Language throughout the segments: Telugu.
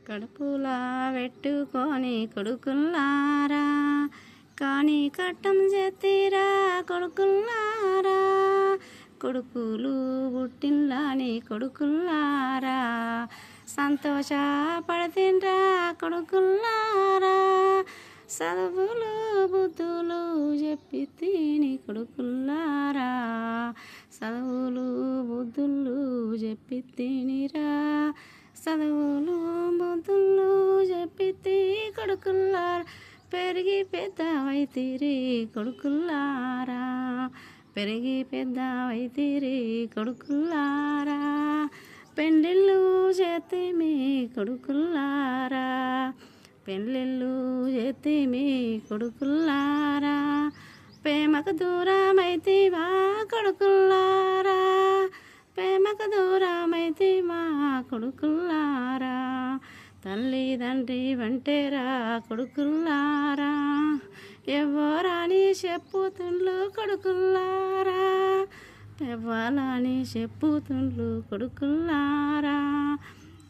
కడుపులా పెట్టుకొని కొడుకుల్లారా కానీ కట్టం చేతిరా కొడుకుల్లారా కొడుకులు పుట్టిల్లాని కొడుకుల్లారా సంతోషపడతిండ్రా కొడుకుల్లారా చదువులు బుద్ధులు చెప్పి తిని కొడుకుల్లారా చదువులు బుద్ధులు చెప్పి తినిరా చదువులు బుద్ధులు చెప్పి కొడుకుల్లారా పెరిగి పెద్దవైతిరి కొడుకుల్లారా పెరిగి పెద్దవైతిరి కొడుకుల్లారా పెండ్లిళ్ళు చేతిమి కొడుకుల్లారా పెళ్ళిళ్ళు చేతిమి కొడుకుల్లారా ప్రేమకు దూరమైతివా కొడుకుల్లారా ప్రేమకు దూరమైతివా కొడుకుల్లారా తల్లిదండ్రి వంటేరా కొడుకుల్లారా ఎవ్వరాని చెప్పుతుండ్లు కొడుకుల్లారా ఎవ్వాలని చెప్పుతుండ్లు కొడుకుల్లారా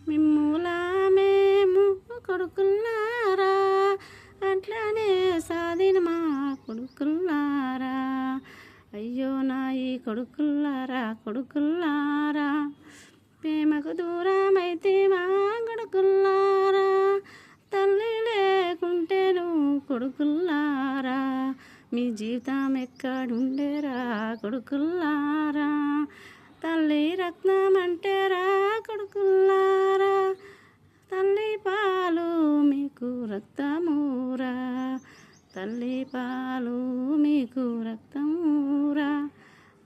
మిమ్ములా మేము కొడుకుల్లారా అట్లనే సాధిన మా కొడుకుల్లారా అయ్యో నా ఈ కొడుకుల్లారా కొడుకుల్లారా ప్రేమకు దూరమైతే మా కొడుకుల్లారా తల్లి లేకుంటేను కొడుకుల్లారా మీ జీవితం ఎక్కడుండేరా కొడుకుల్లారా తల్లి రత్నం అంటేరా కొడుకుల్లారా తల్లి పాలు మీకు రక్తమూరా తల్లి పాలు మీకు రక్తమూరా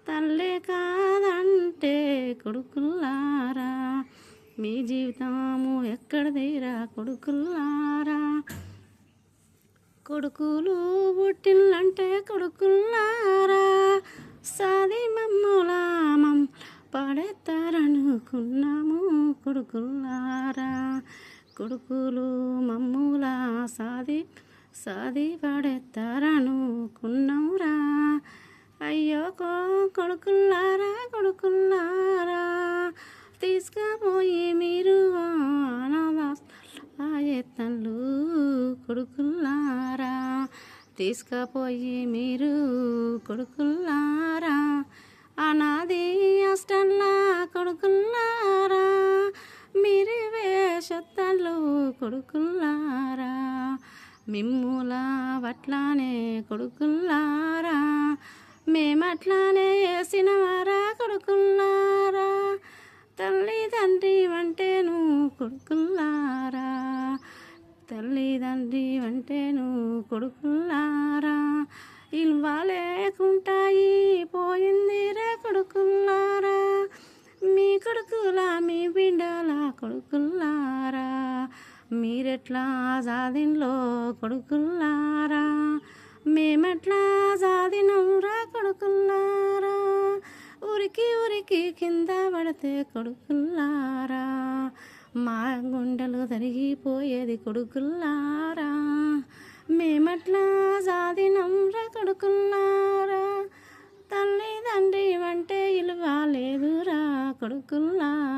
తల్లి కాదంటే కొడుకుల్లారా మీ జీవితము ఎక్కడదేరా కొడుకుల్లారా కొడుకులు పుట్టిల్లంటే కొడుకుల్లారా సాది మమ్ములామం పడేస్తారనుకున్నాము కొడుకుల్లారా కొడుకులు మమ్ములా సాది పడేస్తారనుకున్నామురా అయ్యో కొడుకుల్లారా కొడుకుల్లారా తీసుకుపోయి మీరు అనాథాశ్రమాలు కొడుకుల్లారా తీసుకుపోయి మీరు కొడుకుల్లారా అనాది అష్టంలా కొడుకుల్లారా మీరు వేషత్తాలు కొడుకుల్లారా మిమ్ముల వట్లానే కొడుకుల్లారా మేమట్లానే వేసిన వారా కొడుకుల్లారా తల్లిదండ్రి వంటేను కొడుకుల్లారా తల్లిదండ్రి వంటేను కొడుకుల్లారా ఇల్వ లేకుంటాయి పోయిందిరా కొడుకుల్లారా మీ కొడుకుల మీ బిడ్డల కొడుకుల్లారా మీరెట్లా సాధిన్లో కొడుకుల్లారా మేమెట్లా సాధినంరా కొడుకుల్లారా ఉరికి కింద పడితే కొడుకుల్లారా మా గుండెలు తరిగిపోయేది కొడుకుల్లారా మేమట్లా సాధినంరా కొడుకుల్లారా తల్లిదండ్రి అంటే ఇలువ లేదురా కొడుకుల్లారా